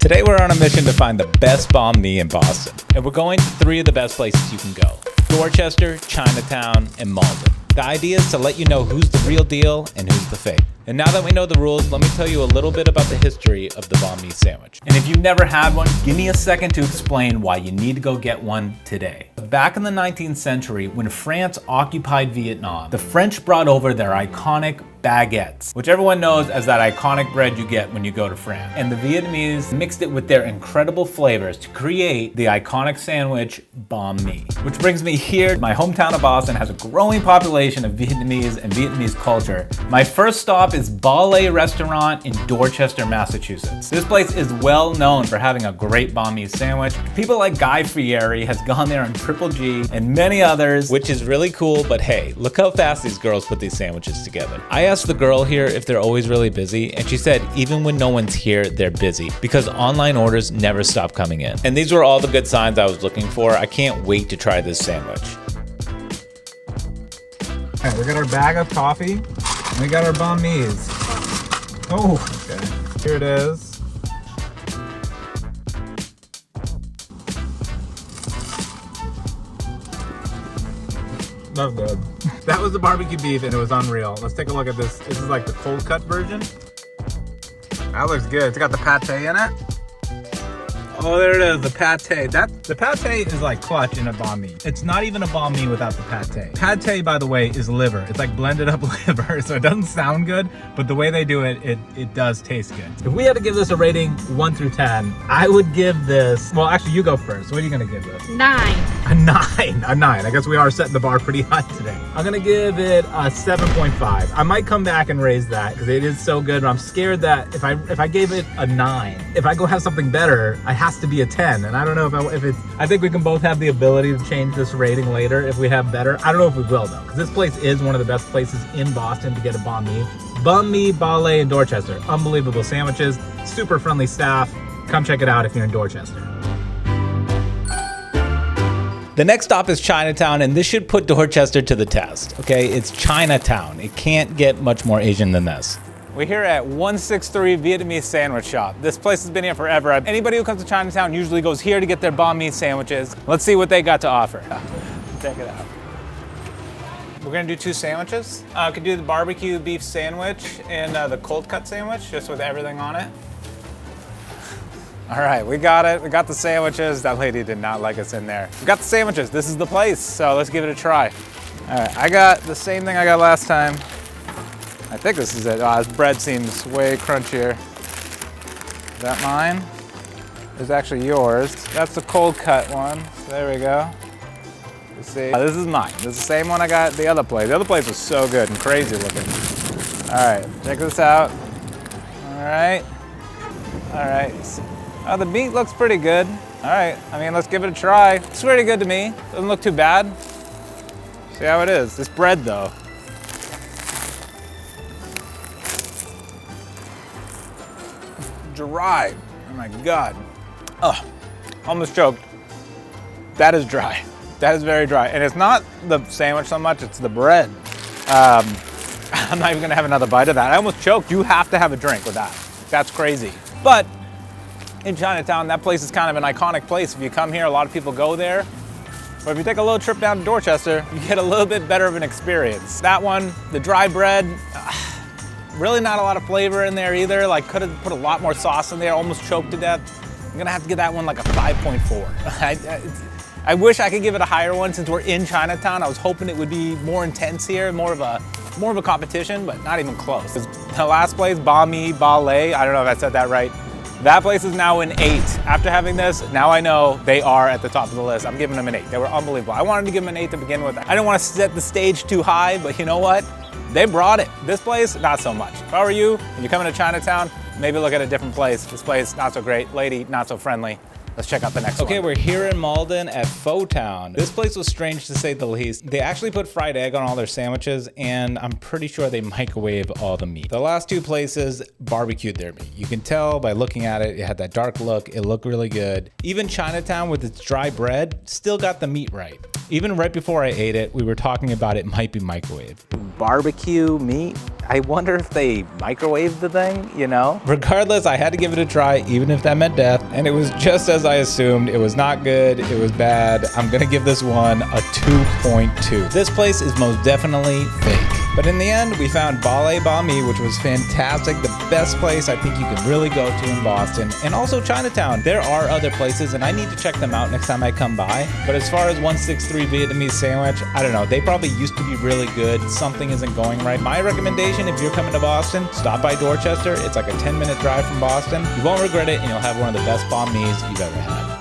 Today we're on a mission to find the best banh mi in Boston. And we're going to 3 of the best places you can go: Dorchester, Chinatown, and Malden. The idea is to let you know who's the real deal and who's the fake. And now that we know the rules, let me tell you a little bit about the history of the banh mi sandwich. And if you've never had one, give me a second to explain why you need to go get one today. Back in the 19th century, when France occupied Vietnam, the French brought over their iconic baguettes, which everyone knows as that iconic bread you get when you go to France. And the Vietnamese mixed it with their incredible flavors to create the iconic sandwich banh mi. Which brings me here. My hometown of Boston has a growing population of Vietnamese and Vietnamese culture. My first stop is Ballet Restaurant in Dorchester, Massachusetts. This place is well known for having a great banh mi sandwich. People like Guy Fieri has gone there on Triple G and many others, which is really cool, but hey, look how fast these girls put these sandwiches together. I asked the girl here if they're always really busy, and she said even when no one's here, they're busy because online orders never stop coming in. And these were all the good signs I was looking for. I can't wait to try this sandwich. All right, we got our bag of coffee, and we got our banh mi's. Oh, okay. Here it is. That's good. That was the barbecue beef and it was unreal. Let's take a look at this. This is like the cold cut version. That looks good. It's got the pate in it. Oh, there it is, the pate. The pate is like clutch in a banh mi. It's not even a banh mi without the pate. Pate, by the way, is liver. It's like blended up liver, so it doesn't sound good, but the way they do it, it does taste good. If we had to give this a rating 1 through 10, I would give this, well, actually, you go first. What are you gonna give this? 9. A 9. A 9. I guess we are setting the bar pretty high today. I'm gonna give it a 7.5. I might come back and raise that because it is so good, but I'm scared that if I gave it a 9, if I go have something better, I has to be a 10, and I don't know if it's. I think we can both have the ability to change this rating later if we have better. I don't know if we will though, because this place is one of the best places in Boston to get a banh mi. Banh Mi, Ballet in Dorchester. Unbelievable sandwiches, super friendly staff. Come check it out if you're in Dorchester. The next stop is Chinatown, and this should put Dorchester to the test, okay? It's Chinatown. It can't get much more Asian than this. We're here at 163 Vietnamese Sandwich Shop. This place has been here forever. Anybody who comes to Chinatown usually goes here to get their banh mi sandwiches. Let's see what they got to offer. Check it out. We're gonna do 2 sandwiches. Could do the barbecue beef sandwich and the cold cut sandwich, just with everything on it. All right, we got it. We got the sandwiches. That lady did not like us in there. We got the sandwiches. This is the place, so let's give it a try. All right, I got the same thing I got last time. I think this is it. Oh, this bread seems way crunchier. Is that mine? It's actually yours. That's the cold cut one. So there we go. Let's see. This is mine. This is the same one I got at the other place. The other place was so good and crazy looking. All right, check this out. All right. All right. Oh, the meat looks pretty good. All right, I mean, let's give it a try. It's pretty good to me. Doesn't look too bad. See how it is. This bread though. Dry. Oh my God. Oh, almost choked. That is dry. That is very dry. And it's not the sandwich so much, it's the bread. I'm not even gonna have another bite of that. I almost choked. You have to have a drink with that. That's crazy. But in Chinatown, that place is kind of an iconic place. If you come here, a lot of people go there. But if you take a little trip down to Dorchester, you get a little bit better of an experience. That one, the dry bread, really not a lot of flavor in there either. Like, could have put a lot more sauce in there, almost choked to death. I'm gonna have to give that one like a 5.4. I wish I could give it a higher one since we're in Chinatown. I was hoping it would be more intense here, more of a competition, but not even close. The last place, Banh Mi Ballet, I don't know if I said that right. That place is now an 8. After having this, now I know they are at the top of the list. I'm giving them an 8. They were unbelievable. I wanted to give them an 8 to begin with. I didn't want to set the stage too high, but you know what? They brought it. This place, not so much. If I were you, and you're coming to Chinatown, maybe look at a different place. This place, not so great. Lady, not so friendly. Let's check out the next one. Okay, we're here in Malden at Pho Town. This place was strange to say the least. They actually put fried egg on all their sandwiches, and I'm pretty sure they microwave all the meat. The last 2 places barbecued their meat. You can tell by looking at it, it had that dark look. It looked really good. Even Chinatown with its dry bread still got the meat right. Even right before I ate it, we were talking about it might be microwaved. Barbecue meat? I wonder if they microwaved the thing, you know? Regardless, I had to give it a try, even if that meant death. And it was just as I assumed. It was not good. It was bad. I'm gonna give this one a 2.2. This place is most definitely fake. But in the end, we found Bale Banh Mi, which was fantastic. The best place I think you can really go to in Boston. And also Chinatown. There are other places, and I need to check them out next time I come by. But as far as 163 Vietnamese Sandwich, I don't know. They probably used to be really good. Something isn't going right. My recommendation, if you're coming to Boston, stop by Dorchester. It's like a 10-minute drive from Boston. You won't regret it, and you'll have one of the best banh mi's you've ever had.